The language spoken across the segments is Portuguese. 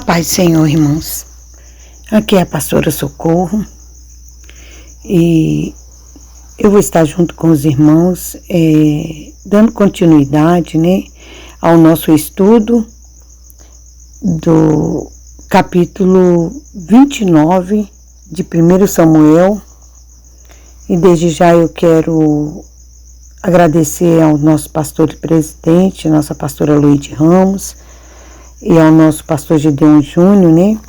Paz do Senhor, irmãos. Aqui é a pastora Socorro e eu vou estar junto com os irmãos, dando continuidade, ao nosso estudo do capítulo 29 de 1 Samuel. E desde já eu quero agradecer ao nosso pastor e presidente, nossa pastora Luíde Ramos, e ao nosso pastor Gideon Júnior,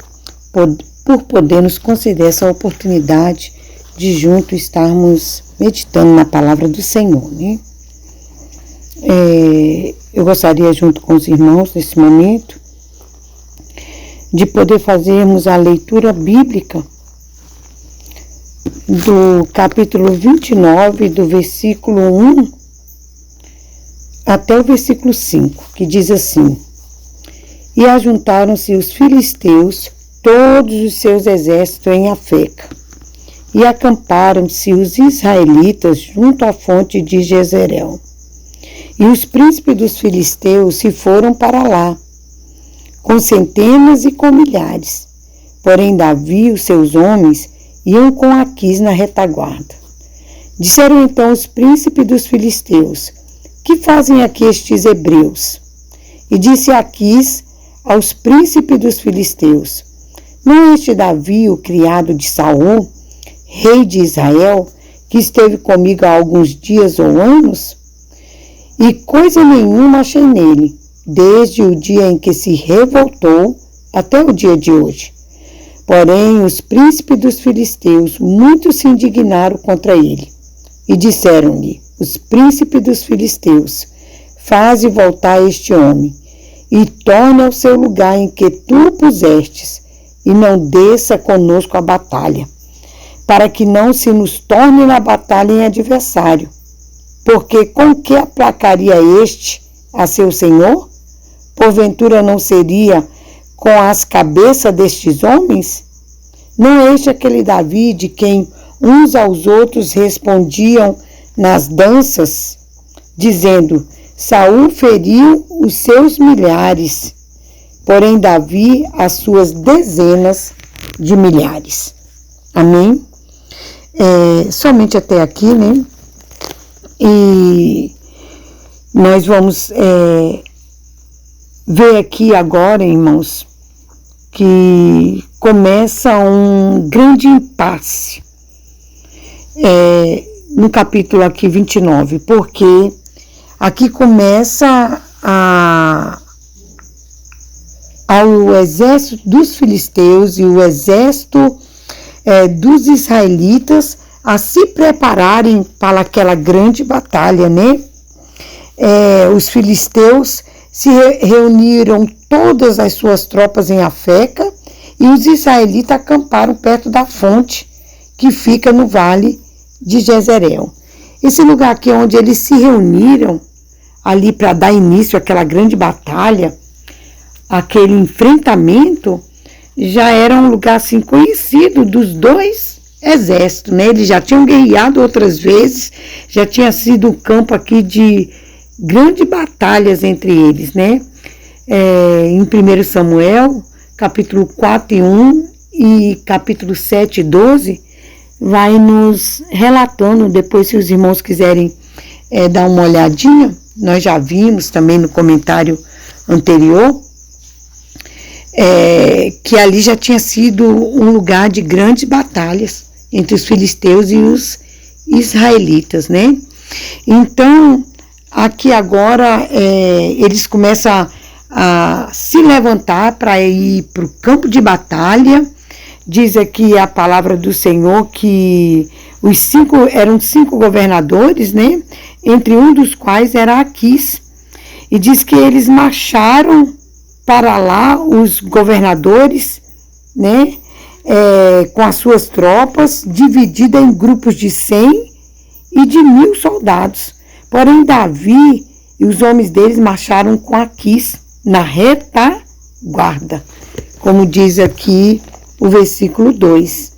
por poder nos conceder essa oportunidade de juntos estarmos meditando na palavra do Senhor, Eu gostaria, junto com os irmãos, nesse momento, de poder fazermos a leitura bíblica do capítulo 29, do versículo 1 até o versículo 5, que diz assim: E ajuntaram-se os filisteus, todos os seus exércitos em Afeca, e acamparam-se os israelitas junto à fonte de Jezreel. E os príncipes dos filisteus se foram para lá, com centenas e com milhares. Porém Davi e os seus homens iam com Aquis na retaguarda. Disseram então os príncipes dos filisteus: Que fazem aqui estes hebreus? E disse Aquis aos príncipes dos filisteus: Não é este Davi, o criado de Saul, rei de Israel, que esteve comigo há alguns dias ou anos? E coisa nenhuma achei nele, desde o dia em que se revoltou até o dia de hoje. Porém, os príncipes dos filisteus muito se indignaram contra ele. E disseram-lhe os príncipes dos filisteus: Faze voltar este homem, e torne ao seu lugar em que tu o pusestes, e não desça conosco a batalha, para que não se nos torne na batalha em adversário. Porque com que aplacaria este a seu senhor? Porventura não seria com as cabeças destes homens? Não é este aquele Davi de quem uns aos outros respondiam nas danças, dizendo: Saul feriu os seus milhares, porém Davi as suas dezenas de milhares. Amém? Somente até aqui, E nós vamos ver aqui agora, irmãos, que começa um grande impasse no capítulo aqui 29, porque aqui começa ao exército dos filisteus e o exército dos israelitas a se prepararem para aquela grande batalha, Os filisteus se reuniram todas as suas tropas em Afeca e os israelitas acamparam perto da fonte que fica no vale de Jezreel. Esse lugar aqui onde eles se reuniram ali para dar início àquela grande batalha, aquele enfrentamento, já era um lugar assim conhecido dos dois exércitos, Eles já tinham guerreado outras vezes, já tinha sido um campo aqui de grandes batalhas entre eles, Em 1 Samuel, capítulo 4 e 1 e capítulo 7 e 12, vai nos relatando, depois se os irmãos quiserem dar uma olhadinha, nós já vimos também no comentário anterior, que ali já tinha sido um lugar de grandes batalhas entre os filisteus e os israelitas, Então, aqui agora eles começam a se levantar para ir para o campo de batalha. Diz aqui a palavra do Senhor que eram 5 governadores, Entre um dos quais era Aquis. E diz que eles marcharam para lá, os governadores, com as suas tropas, divididas em grupos de 100 e de 1000 soldados. Porém, Davi e os homens deles marcharam com Aquis na retaguarda, como diz aqui o versículo 2,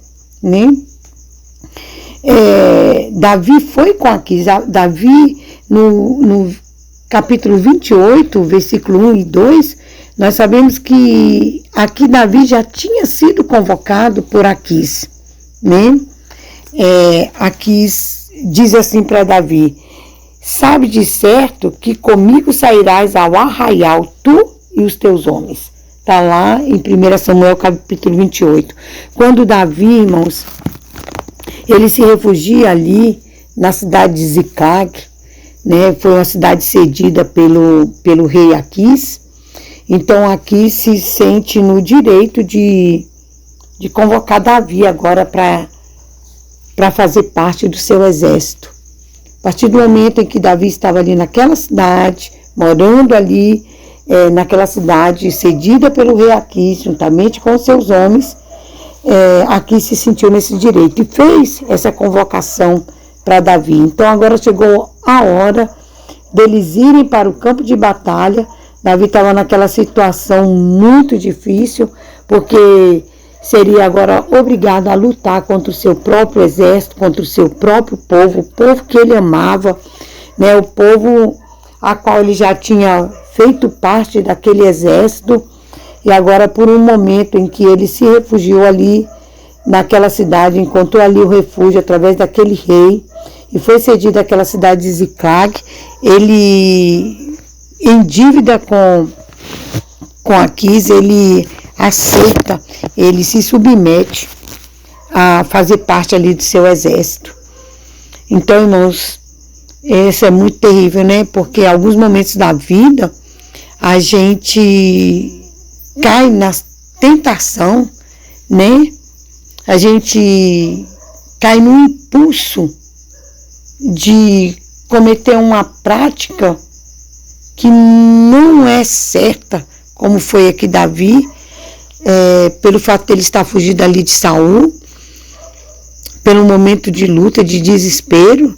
Davi foi com Aquis. Davi, no capítulo 28, versículo 1 e 2, Nós sabemos que aqui Davi já tinha sido convocado por Aquis, né? Aquis diz assim para Davi: sabe de certo que comigo sairás ao arraial, tu e os teus homens. Está lá em 1 Samuel capítulo 28. Quando Davi, irmãos, ele se refugia ali na cidade de Ziclag, né? Foi uma cidade cedida pelo rei Aquis. Então Aquis se sente no direito de convocar Davi agora para fazer parte do seu exército. A partir do momento em que Davi estava ali naquela cidade, morando ali, naquela cidade cedida pelo rei Aquis, juntamente com os seus homens, Aquis se sentiu nesse direito e fez essa convocação para Davi. Então agora chegou a hora deles irem para o campo de batalha. Davi estava naquela situação muito difícil, porque seria agora obrigado a lutar contra o seu próprio exército, contra o seu próprio povo, o povo que ele amava, né? O povo a qual ele já tinha feito parte daquele exército, e agora por um momento em que ele se refugiou ali naquela cidade, encontrou ali o refúgio através daquele rei, e foi cedido àquela cidade de Ziclag. Ele, em dívida com Aquis, ele aceita, ele se submete a fazer parte ali do seu exército. Então, irmãos, isso é muito terrível, né? Porque em alguns momentos da vida a gente cai na tentação, né? A gente cai no impulso de cometer uma prática que não é certa, como foi aqui Davi, pelo fato de ele estar fugindo ali de Saul, pelo momento de luta, de desespero,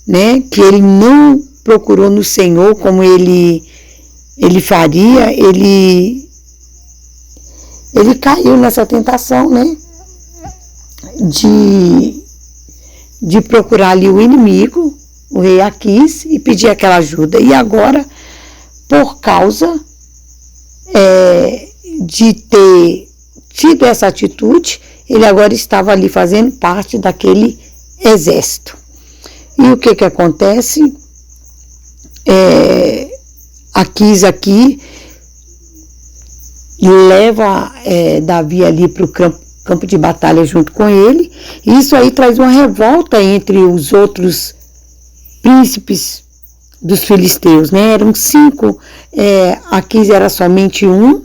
né, que ele não procurou no Senhor como ele faria, ele caiu nessa tentação, né, de procurar ali o inimigo, o rei Aquis, e pedir aquela ajuda. E agora, por causa de ter tido essa atitude, ele agora estava ali fazendo parte daquele exército. E o que acontece? Aquis aqui leva Davi ali para o campo de batalha junto com ele, e isso aí traz uma revolta entre os outros príncipes dos filisteus, né? Eram 5, Aquis era somente um,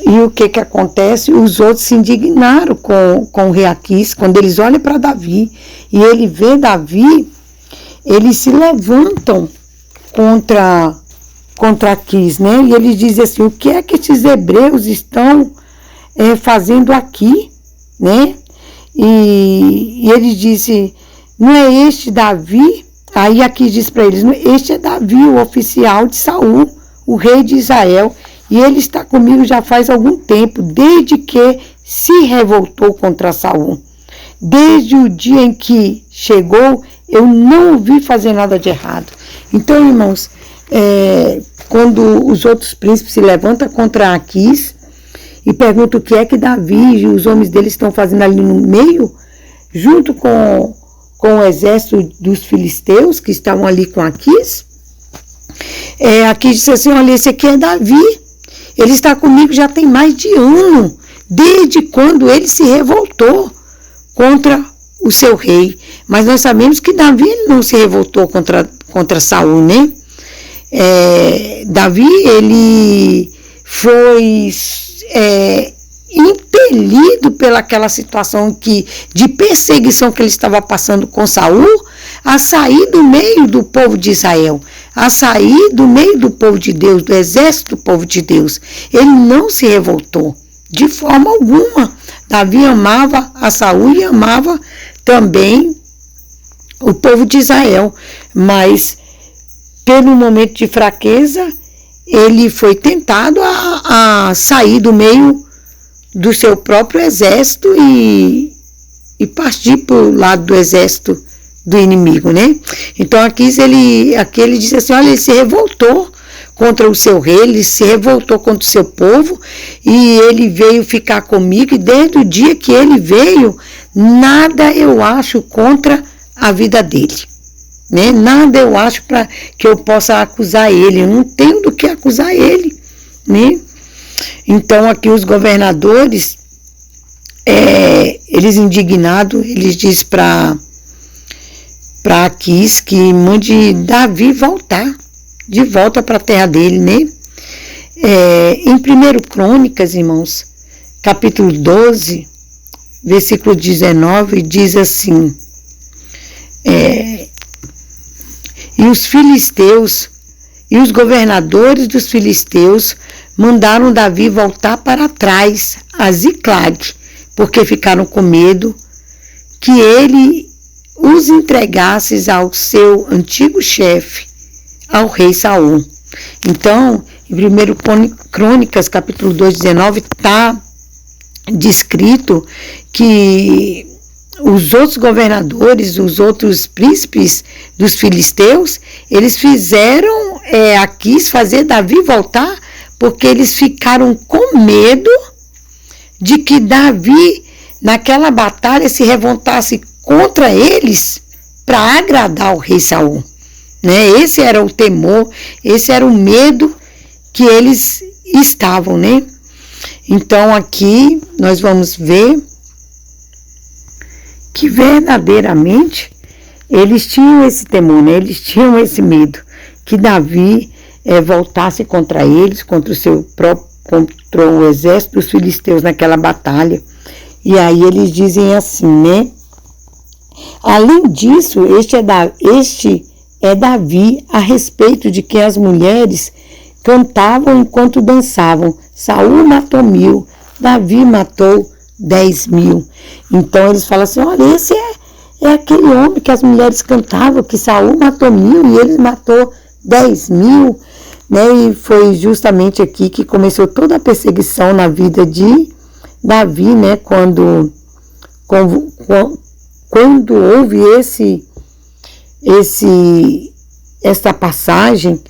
e o que acontece? Os outros se indignaram com o rei Aquis. Quando eles olham para Davi e ele vê Davi, eles se levantam contra Aquis, né? E eles dizem assim: o que é que esses hebreus estão fazendo aqui, né? E ele disse: não é este Davi? Aí Aquis diz para eles: este é Davi, o oficial de Saul, o rei de Israel, e ele está comigo já faz algum tempo, desde que se revoltou contra Saul. Desde o dia em que chegou, eu não o vi fazer nada de errado. Então, irmãos, quando os outros príncipes se levantam contra Aquis e perguntam o que é que Davi e os homens dele estão fazendo ali no meio, junto com o exército dos filisteus que estavam ali com Aquis, Aquis disse assim: olha, esse aqui é Davi, ele está comigo já tem mais de ano, desde quando ele se revoltou contra o seu rei. Mas nós sabemos que Davi não se revoltou contra Saul, né? Davi, ele foi impelido pelaquela situação de perseguição que ele estava passando com Saul, a sair do meio do povo de Israel, a sair do meio do povo de Deus, do exército do povo de Deus. Ele não se revoltou de forma alguma. Davi amava a Saul e amava também o povo de Israel, mas pelo momento de fraqueza ele foi tentado a sair do meio do seu próprio exército e partir para o lado do exército do inimigo, né? Então aqui ele disse assim: olha, ele se revoltou contra o seu rei, ele se revoltou contra o seu povo e ele veio ficar comigo, e desde o dia que ele veio, nada eu acho contra a vida dele, né? Nada eu acho para que eu possa acusar ele, eu não tenho do que acusar ele, né? Então aqui os governadores, eles indignados, eles dizem para Aquis que mande Davi voltar, de volta para a terra dele, né? Em 1 Crônicas, irmãos, capítulo 12, versículo 19, diz assim, e os filisteus, e os governadores dos filisteus mandaram Davi voltar para trás, a Ziclag, porque ficaram com medo que ele os entregasse ao seu antigo chefe, ao rei Saul. Então, em 1 Crônicas, capítulo 2, 19, está descrito que os outros governadores, os outros príncipes dos filisteus, eles fizeram Aquis fazer Davi voltar, porque eles ficaram com medo de que Davi, naquela batalha, se revoltasse contra eles para agradar o rei Saul, né? Esse era o temor, esse era o medo que eles estavam, né? Então aqui nós vamos ver que verdadeiramente eles tinham esse temor, né? Eles tinham esse medo que Davi voltasse contra eles, contra o exército dos filisteus naquela batalha. E aí eles dizem assim, né? Além disso, este é Davi a respeito de que as mulheres cantavam enquanto dançavam. Saul matou 1000, Davi matou 10.000. Então eles falam assim, olha, esse é aquele homem que as mulheres cantavam, que Saul matou 1000 e ele matou 10.000, né? E foi justamente aqui que começou toda a perseguição na vida de Davi, né? Quando houve essa passagem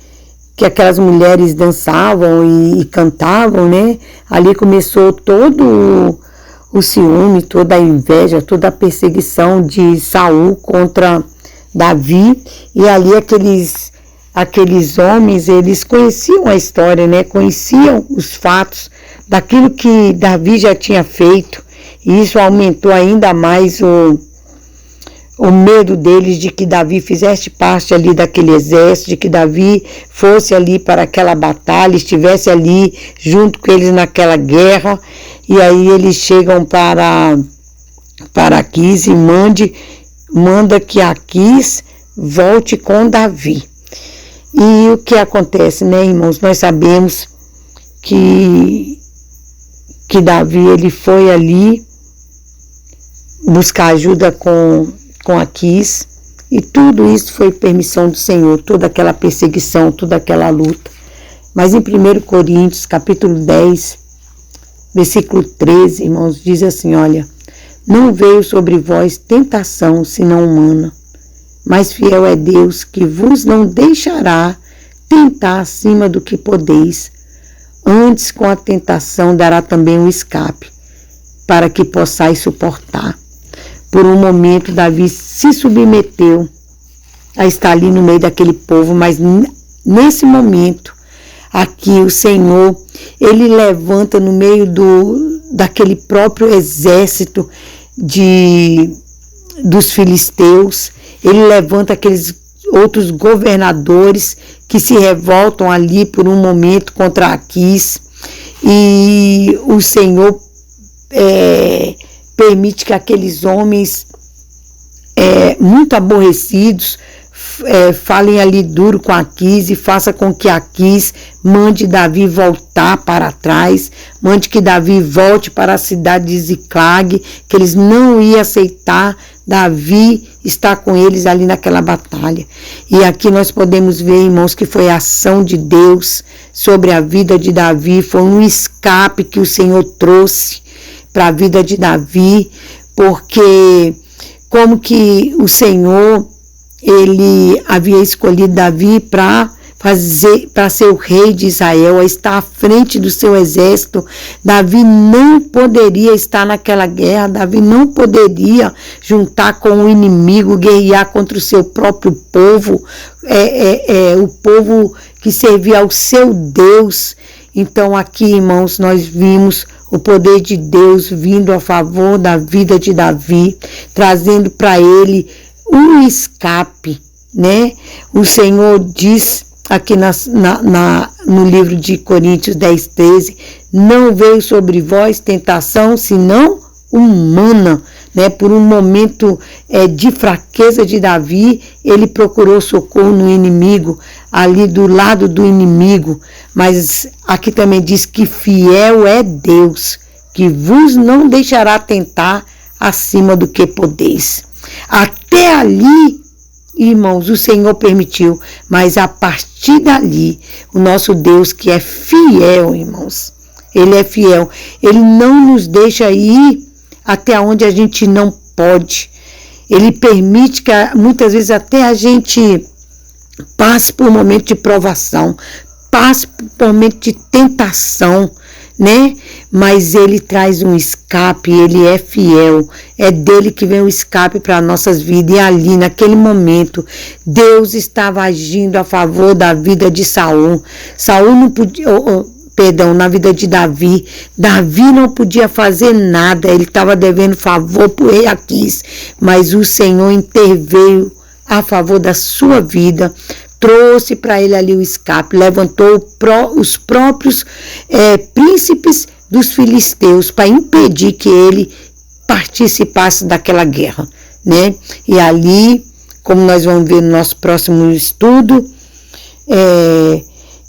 que aquelas mulheres dançavam e cantavam, né? Ali começou todo o ciúme, toda a inveja, toda a perseguição de Saul contra Davi. E ali aqueles homens, eles conheciam a história, né? Conheciam os fatos daquilo que Davi já tinha feito. E isso aumentou ainda mais o medo deles de que Davi fizesse parte ali daquele exército, de que Davi fosse ali para aquela batalha, estivesse ali junto com eles naquela guerra. E aí eles chegam para Aquis e manda que Aquis volte com Davi. E o que acontece, né, irmãos? Nós sabemos que Davi, ele foi ali buscar ajuda com Aquis, e tudo isso foi permissão do Senhor, toda aquela perseguição, toda aquela luta. Mas em 1 Coríntios, capítulo 10, versículo 13, irmãos, diz assim, olha, não veio sobre vós tentação, senão humana, mas fiel é Deus, que vos não deixará tentar acima do que podeis, antes com a tentação dará também um escape, para que possais suportar. Por um momento, Davi se submeteu a estar ali no meio daquele povo, mas nesse momento, aqui o Senhor, ele levanta no meio daquele próprio exército dos filisteus, ele levanta aqueles outros governadores que se revoltam ali por um momento contra Aquis, e o Senhor permite que aqueles homens muito aborrecidos falem ali duro com Aquis e faça com que Aquis mande Davi voltar para trás, mande que Davi volte para a cidade de Ziclag, que eles não iam aceitar Davi estar com eles ali naquela batalha. E aqui nós podemos ver, irmãos, que foi a ação de Deus sobre a vida de Davi, foi um escape que o Senhor trouxe para a vida de Davi, porque como que o Senhor, ele havia escolhido Davi para para ser o rei de Israel, a estar à frente do seu exército. Davi não poderia estar naquela guerra, Davi não poderia juntar com o inimigo, guerrear contra o seu próprio povo, o povo que servia ao seu Deus. Então aqui, irmãos, nós vimos o poder de Deus vindo a favor da vida de Davi, trazendo para ele um escape, né? O Senhor diz aqui no livro de Coríntios 10:13, não veio sobre vós tentação, senão humana, né? Por um momento de fraqueza de Davi, ele procurou socorro no inimigo, ali do lado do inimigo, mas aqui também diz que fiel é Deus, que vos não deixará tentar acima do que podeis. Até ali, irmãos, o Senhor permitiu, mas a partir dali, o nosso Deus que é fiel, irmãos, Ele é fiel, Ele não nos deixa ir até onde a gente não pode. Ele permite que muitas vezes até a gente passe por um momento de provação, passe por um momento de tentação, né? Mas Ele traz um escape, Ele é fiel, é dele que vem o escape para nossas vidas. E ali, naquele momento, Deus estava agindo a favor da vida de Saul. Saul não podia, na vida de Davi. Davi não podia fazer nada, ele estava devendo favor para o rei Aquis, mas o Senhor interveio a favor da sua vida, trouxe para ele ali o escape, levantou os próprios príncipes dos filisteus para impedir que ele participasse daquela guerra, né? E ali, como nós vamos ver no nosso próximo estudo,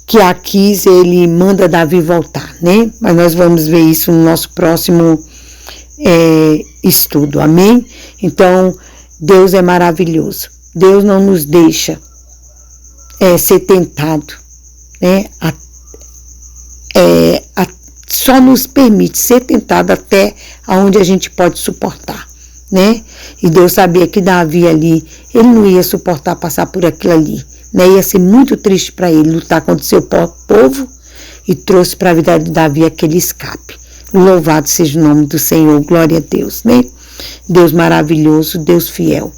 que Aquis, ele manda Davi voltar, né? Mas nós vamos ver isso no nosso próximo estudo, amém? Então, Deus é maravilhoso. Deus não nos deixa ser tentado, né? Só nos permite ser tentado até onde a gente pode suportar, né? E Deus sabia que Davi ali, ele não ia suportar passar por aquilo ali, né? Ia ser muito triste para ele lutar contra o seu povo, e trouxe para a vida de Davi aquele escape. Louvado seja o nome do Senhor, glória a Deus, né? Deus maravilhoso, Deus fiel.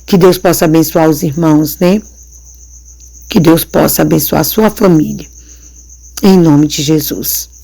Que Deus possa abençoar os irmãos, né? Que Deus possa abençoar a sua família. Em nome de Jesus.